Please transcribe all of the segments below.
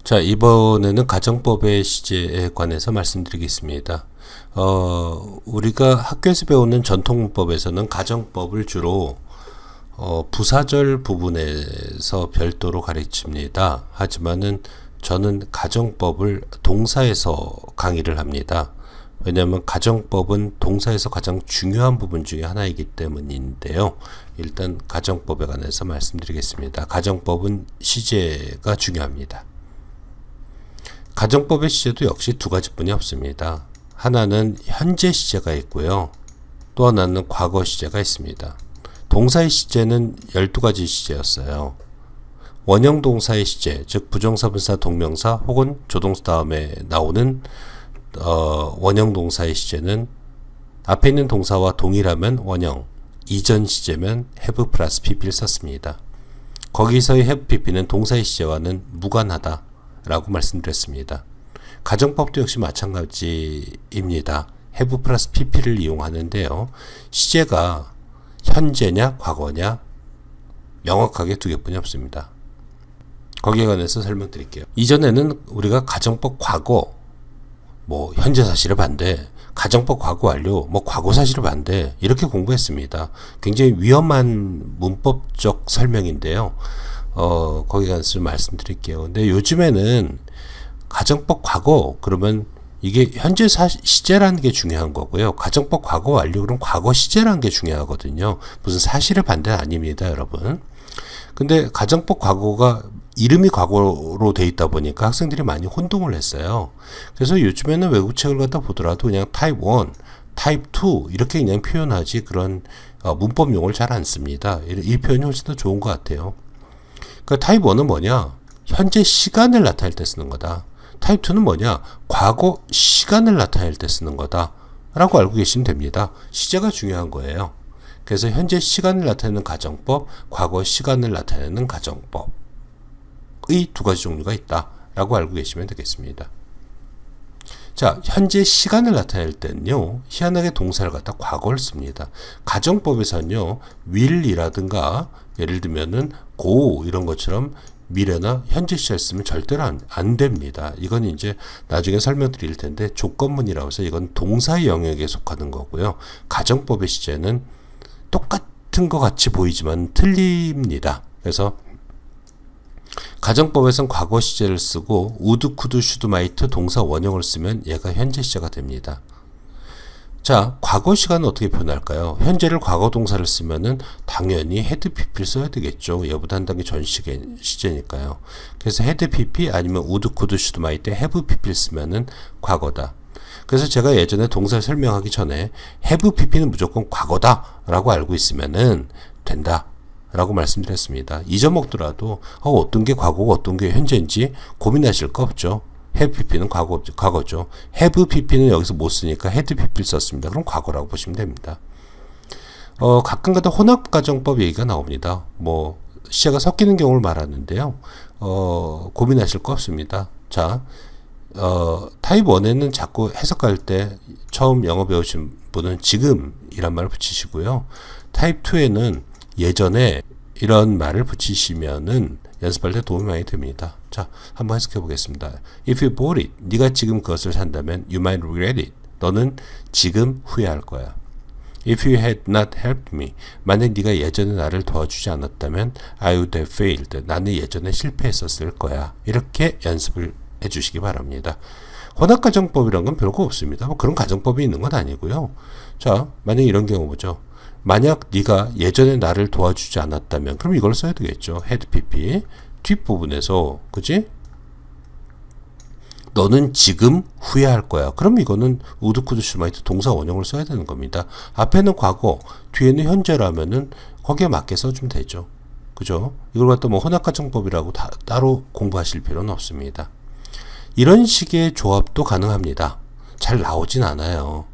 자, 이번에는 가정법의 시제에 관해서 말씀드리겠습니다. 우리가 학교에서 배우는 전통문법에서는 가정법을 주로 부사절 부분에서 별도로 가르칩니다. 하지만은 저는 가정법을 동사에서 강의를 합니다. 왜냐하면 가정법은 동사에서 가장 중요한 부분 중에 하나이기 때문인데요. 일단 가정법에 관해서 말씀드리겠습니다. 가정법은 시제가 중요합니다. 가정법의 시제도 역시 두 가지뿐이 없습니다. 하나는 현재 시제가 있고요. 또 하나는 과거 시제가 있습니다. 동사의 시제는 12가지 시제였어요. 원형 동사의 시제, 즉 부정사분사 동명사 혹은 조동사 다음에 나오는 원형 동사의 시제는 앞에 있는 동사와 동일하면 원형, 이전 시제면 have 플러스 pp를 썼습니다. 거기서의 have pp는 동사의 시제와는 무관하다 라고 말씀드렸습니다. 가정법도 역시 마찬가지입니다. have 플러스 pp를 이용하는데요. 시제가 현재냐 과거냐 명확하게 두 개뿐이 없습니다. 거기에 관해서 설명드릴게요. 이전에는 우리가 가정법 과거, 현재 사실을 반대, 가정법 과거 완료, 과거 사실을 반대 이렇게 공부했습니다. 굉장히 위험한 문법적 설명인데요. 거기에 관해서 말씀드릴게요. 근데 요즘에는 가정법 과거 그러면 이게 현재 시제라는 게 중요한 거고요. 가정법 과거 완료 그럼 과거 시제라는 게 중요하거든요. 무슨 사실의 반대는 아닙니다, 여러분. 근데 가정법 과거가 이름이 과거로 돼 있다 보니까 학생들이 많이 혼동을 했어요. 그래서 요즘에는 외국책을 갖다 보더라도 그냥 타입 1, 타입 2 이렇게 그냥 표현하지 그런 문법 용어를 잘 안 씁니다. 이 표현이 훨씬 더 좋은 것 같아요. 그러니까 타입 1은 뭐냐? 현재 시간을 나타낼 때 쓰는 거다. 타입 2는 뭐냐? 과거 시간을 나타낼 때 쓰는 거다. 라고 알고 계시면 됩니다. 시제가 중요한 거예요. 그래서 현재 시간을 나타내는 가정법, 과거 시간을 나타내는 가정법의 두 가지 종류가 있다. 라고 알고 계시면 되겠습니다. 자, 현재 시간을 나타낼 때는요, 희한하게 동사를 갖다 과거를 씁니다. 가정법에서는요, will이라든가, 예를 들면은 go 이런 것처럼 미래나 현재 시제를 쓰면 절대로 안 됩니다. 이건 이제 나중에 설명드릴 텐데 조건문이라고 해서 이건 동사의 영역에 속하는 거고요. 가정법의 시제는 똑같은 것 같이 보이지만 틀립니다. 그래서 가정법에서는 과거 시제를 쓰고 would, could, should, might 동사 원형을 쓰면 얘가 현재 시제가 됩니다. 자, 과거 시간은 어떻게 표현할까요? 현재를 과거 동사를 쓰면은 당연히 had pp를 써야 되겠죠. 얘보다 한 단계 전 시제니까요. 그래서 had pp 아니면 would, could, should, might have pp를 쓰면은 과거다. 그래서 제가 예전에 동사를 설명하기 전에 have pp는 무조건 과거다 라고 알고 있으면은 된다 라고 말씀드렸습니다. 잊어먹더라도 어떤 게 과거고 어떤 게 현재인지 고민하실 거 없죠. have pp는 과거죠. have pp는 여기서 못 쓰니까 had pp를 썼습니다. 그럼 과거라고 보시면 됩니다. 가끔가다 혼합가정법 얘기가 나옵니다. 시제가 섞이는 경우를 말하는데요. 고민하실 거 없습니다. 자, 타입 1에는 자꾸 해석할 때 처음 영어 배우신 분은 지금이란 말을 붙이시고요. 타입 2에는 예전에 이런 말을 붙이시면은 연습할 때 도움이 많이 됩니다. 자, 한번 해석해 보겠습니다. If you bought it, 네가 지금 그것을 산다면 you might regret it. 너는 지금 후회할 거야. If you had not helped me, 만약 네가 예전에 나를 도와주지 않았다면 I would have failed. 나는 예전에 실패했었을 거야. 이렇게 연습을 해주시기 바랍니다. 혼합가정법이란 건 별거 없습니다. 그런 가정법이 있는 건 아니고요. 자, 만약 이런 경우 보죠. 만약 네가 예전에 나를 도와주지 않았다면 그럼 이걸 써야 되겠죠. had pp 뒷부분에서 그지? 너는 지금 후회할 거야. 그럼 이거는 would, could, should, might 동사 원형을 써야 되는 겁니다. 앞에는 과거, 뒤에는 현재라면은 거기에 맞게 써주면 되죠. 그죠? 이걸 갖다 혼합가정법이라고 따로 공부하실 필요는 없습니다. 이런 식의 조합도 가능합니다. 잘 나오진 않아요.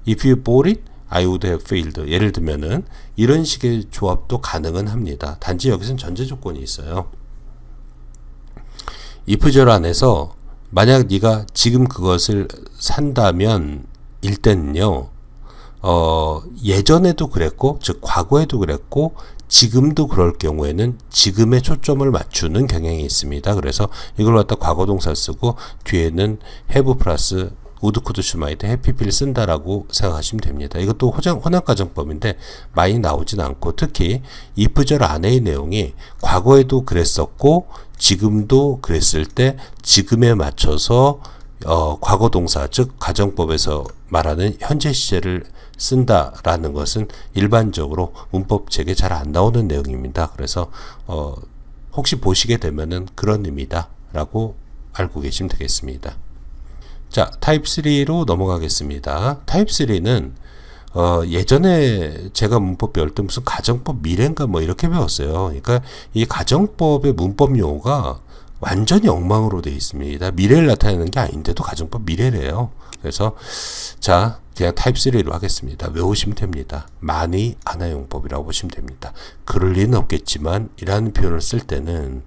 If you bought it, I would have failed. 예를 들면은 이런 식의 조합도 가능은 합니다. 단지 여기서는 전제 조건이 있어요. if절 안에서 만약 네가 지금 그것을 산다면 일 때는요. 예전에도 그랬고, 즉 과거에도 그랬고 지금도 그럴 경우에는 지금에 초점을 맞추는 경향이 있습니다. 그래서 이걸 갖다 과거 동사 쓰고 뒤에는 have 플러스 would, could, should, might, have, pp를 쓴다라고 생각하시면 됩니다. 이것도 혼합가정법인데 많이 나오진 않고, 특히 if절 안에의 내용이 과거에도 그랬었고 지금도 그랬을 때 지금에 맞춰서 과거 동사, 즉 가정법에서 말하는 현재 시제를 쓴다라는 것은 일반적으로 문법책에 잘 안 나오는 내용입니다. 그래서 혹시 보시게 되면은 그런 의미다라고 알고 계시면 되겠습니다. 자, 타입 3로 넘어가겠습니다. 타입 3는 예전에 제가 문법 배울 때 무슨 가정법 미래인가 뭐 이렇게 배웠어요. 그러니까 이 가정법의 문법 용어가 완전히 엉망으로 되어 있습니다. 미래를 나타내는 게 아닌데도 가정법 미래래요. 그래서 자, 그냥 타입 3로 하겠습니다. 외우시면 됩니다. 많이 안하용법이라고 보시면 됩니다. 그럴 리는 없겠지만 이라는 표현을 쓸 때는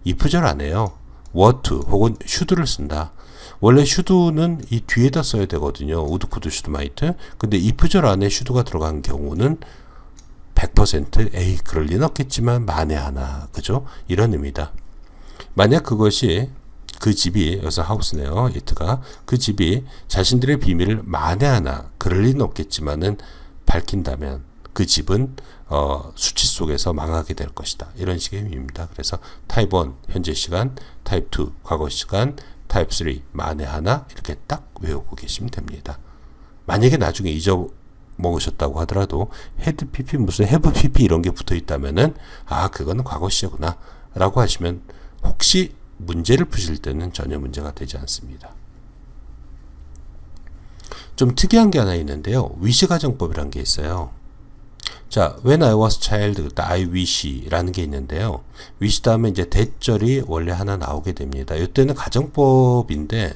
if절 안에요. what 혹은 should를 쓴다. 원래 should는 이 뒤에다 써야 되거든요. would, could, should, might. 근데 if절 안에 should가 들어간 경우는 100% 에이 그럴 리는 없겠지만 만에 하나, 그죠? 이런 의미다. 만약 그것이 그 집이, 여기서 하우스네요. it가 그 집이 자신들의 비밀을 만에 하나, 그럴 리는 없겠지만은 밝힌다면 그 집은 수치 속에서 망하게 될 것이다. 이런 식의 의미입니다. 그래서 타입 1 현재 시간, 타입 2 과거 시간, 타입 3 만에 하나, 이렇게 딱 외우고 계시면 됩니다. 만약에 나중에 잊어먹으셨다고 하더라도 헤드 pp 무슨 해브 pp 이런 게 붙어 있다면은 아 그거는 과거 시제구나 라고 하시면 혹시 문제를 푸실 때는 전혀 문제가 되지 않습니다. 좀 특이한 게 하나 있는데요. 위시 가정법이라는 게 있어요. 자, when I was child, I wish라는 게 있는데요. wish 다음에 이제 대절이 원래 하나 나오게 됩니다. 이때는 가정법인데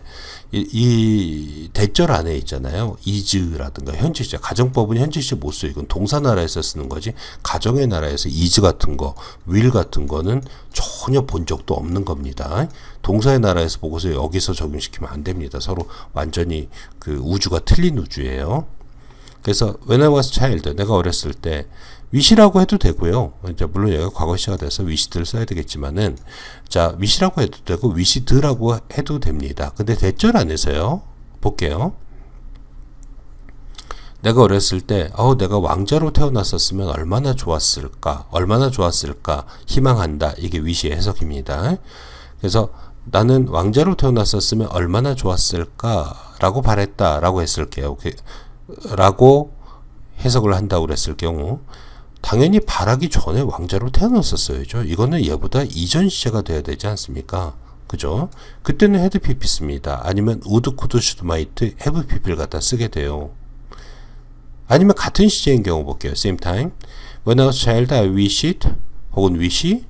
이 대절 안에 있잖아요. is라든가 현재 시제. 가정법은 현재 시제 못 써. 이건 동사 나라에서 쓰는 거지. 가정의 나라에서 is 같은 거, will 같은 거는 전혀 본 적도 없는 겁니다. 동사의 나라에서 보고서 여기서 적용시키면 안 됩니다. 서로 완전히 그 우주가 틀린 우주예요. 그래서 when I was child, 내가 어렸을 때 wish라고 해도 되고요. 이제 물론 여기가 과거 시가 돼서 wish를 써야 되겠지만은 자, wish라고 해도 되고 wished라고 해도 됩니다. 근데 대절 안에서요. 볼게요. 내가 어렸을 때 내가 왕자로 태어났었으면 얼마나 좋았을까? 얼마나 좋았을까? 희망한다. 이게 wish의 해석입니다. 그래서 나는 왕자로 태어났었으면 얼마나 좋았을까? 라고 바랬다. 라고 했을게요. 라고 해석을 한다고 그랬을 경우 당연히 바라기 전에 왕자로 태어났었어야죠. 이거는 얘보다 이전 시제가 돼야 되지 않습니까? 그죠? 그때는 had pp 씁니다. 아니면 would, could, should, might, have pp를 갖다 쓰게 돼요. 아니면 같은 시제인 경우 볼게요. same time. When I was a child, I wished 혹은 wish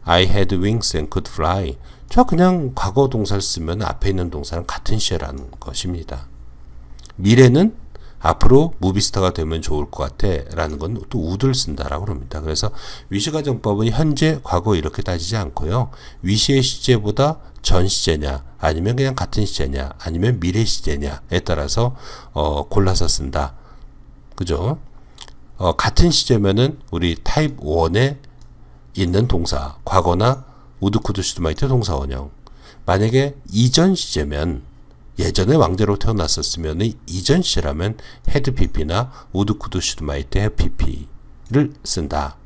I had wings and could fly. 저 그냥 과거 동사를 쓰면 앞에 있는 동사랑 같은 시제라는 것입니다. 미래는 앞으로 무비스타가 되면 좋을 것 같아 라는 건 또 would를 쓴다라고 합니다. 그래서 위시 가정법은 현재, 과거 이렇게 따지지 않고요. 위시의 시제보다 전 시제냐 아니면 그냥 같은 시제냐 아니면 미래 시제냐에 따라서 골라서 쓴다. 그죠? 같은 시제면은 우리 타입 1에 있는 동사 과거나 would, could, should, might 동사 원형. 만약에 이전 시제면 예전에 왕자로 태어났었으면 이전 시라면 had pp나 would, could, should, might, have pp를 쓴다.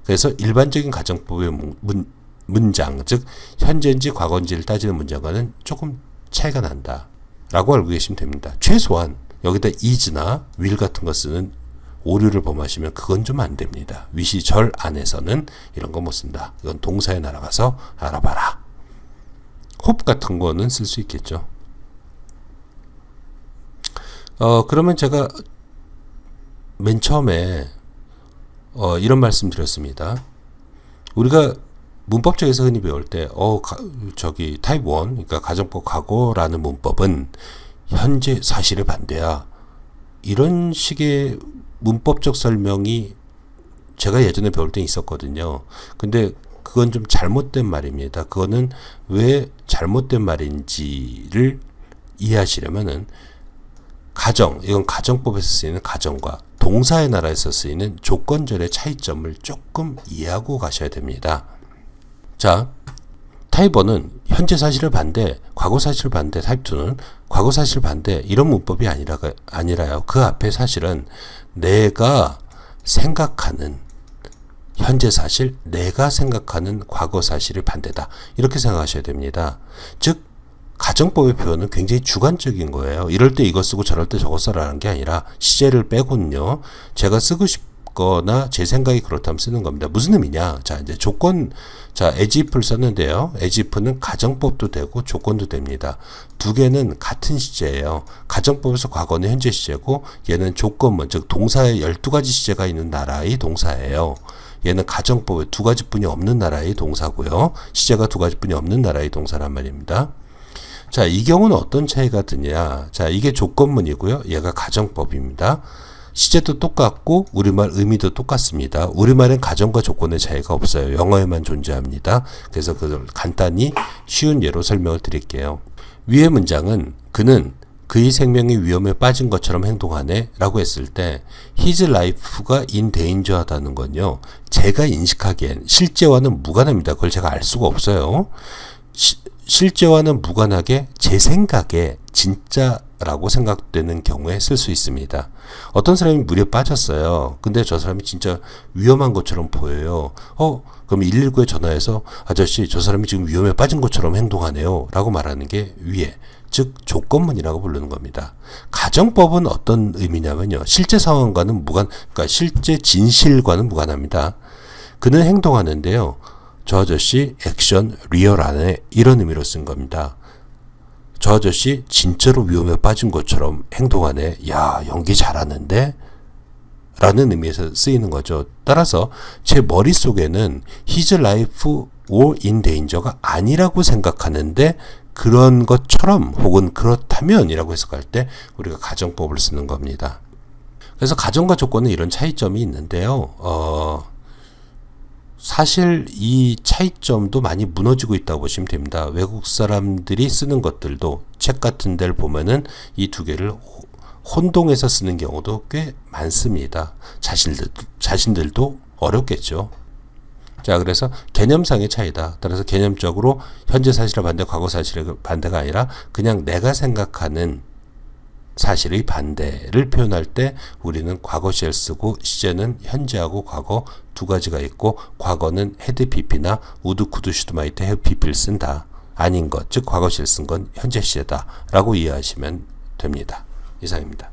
그래서 일반적인 가정법의 문장, 즉 현재인지 과거인지를 따지는 문장과는 조금 차이가 난다 라고 알고 계시면 됩니다. 최소한 여기다 is나 will 같은 거 쓰는 오류를 범하시면 그건 좀 안 됩니다. 위시절 안에서는 이런 거 못 쓴다. 이건 동사에 날아가서 알아봐라. hope 같은 거는 쓸 수 있겠죠. 그러면 제가 맨 처음에 이런 말씀 드렸습니다. 우리가 문법적에서 흔히 배울 때 저기 타입 1, 그러니까 가정법 과거라는 문법은 현재 사실에 반대야. 이런 식의 문법적 설명이 제가 예전에 배울 때 있었거든요. 근데 그건 좀 잘못된 말입니다. 그거는 왜 잘못된 말인지를 이해하시려면은 가정, 이건 가정법에서 쓰이는 가정과 동사의 나라에서 쓰이는 조건절의 차이점을 조금 이해하고 가셔야 됩니다. 자, 타입 1은 현재 사실을 반대, 과거 사실을 반대, 타입 2는 과거 사실 반대, 이런 문법이 아니라요. 그 앞에 사실은 내가 생각하는 현재 사실, 내가 생각하는 과거 사실이 반대다. 이렇게 생각하셔야 됩니다. 즉, 가정법의 표현은 굉장히 주관적인 거예요. 이럴 때 이거 쓰고 저럴 때 저거 써라는 게 아니라 시제를 빼고는요. 제가 쓰고 싶거나 제 생각이 그렇다면 쓰는 겁니다. 무슨 의미냐? 자, 이제 조건, 자, as if를 썼는데요. as if는 가정법도 되고 조건도 됩니다. 두 개는 같은 시제예요. 가정법에서 과거는 현재 시제고 얘는 조건문, 즉 동사의 12가지 시제가 있는 나라의 동사예요. 얘는 가정법에 두 가지뿐이 없는 나라의 동사고요. 시제가 두 가지뿐이 없는 나라의 동사란 말입니다. 자, 이 경우는 어떤 차이가 드냐? 자, 이게 조건문이고요. 얘가 가정법입니다. 시제도 똑같고 우리말 의미도 똑같습니다. 우리말은 가정과 조건의 차이가 없어요. 영어에만 존재합니다. 그래서 그걸 간단히 쉬운 예로 설명을 드릴게요. 위의 문장은 그는 그의 생명이 위험에 빠진 것처럼 행동하네 라고 했을 때 his life가 in danger 하다는 건요. 제가 인식하기엔 실제와는 무관합니다. 그걸 제가 알 수가 없어요. 실제와는 무관하게 제 생각에 진짜라고 생각되는 경우에 쓸 수 있습니다. 어떤 사람이 물에 빠졌어요. 근데 저 사람이 진짜 위험한 것처럼 보여요. 그럼 119에 전화해서 아저씨 저 사람이 지금 위험에 빠진 것처럼 행동하네요 라고 말하는 게 위에, 즉 조건문이라고 부르는 겁니다. 가정법은 어떤 의미냐면요. 실제 상황과는 그러니까 실제 진실과는 무관합니다. 그는 행동하는데요. 저 아저씨 액션 리얼하네 이런 의미로 쓴 겁니다. 저 아저씨 진짜로 위험에 빠진 것처럼 행동하네. 야, 연기 잘하는데? 라는 의미에서 쓰이는 거죠. 따라서 제 머릿속에는 his life or in danger가 아니라고 생각하는데 그런 것처럼 혹은 그렇다면 이라고 해석할 때 우리가 가정법을 쓰는 겁니다. 그래서 가정과 조건은 이런 차이점이 있는데요. 사실 이 차이점도 많이 무너지고 있다고 보시면 됩니다. 외국 사람들이 쓰는 것들도 책 같은 데를 보면은 이 두 개를 혼동해서 쓰는 경우도 꽤 많습니다. 자신들도 어렵겠죠. 자, 그래서 개념상의 차이다. 따라서 개념적으로 현재 사실의 반대, 과거 사실의 반대가 아니라 그냥 내가 생각하는 사실의 반대를 표현할 때 우리는 과거 시를 쓰고 시제는 현재하고 과거 두 가지가 있고 과거는 had pp나 would, could, should, might, have pp를 쓴다. 아닌 것, 즉 과거 시를 쓴 건 현재 시제다 라고 이해하시면 됩니다. 이상입니다.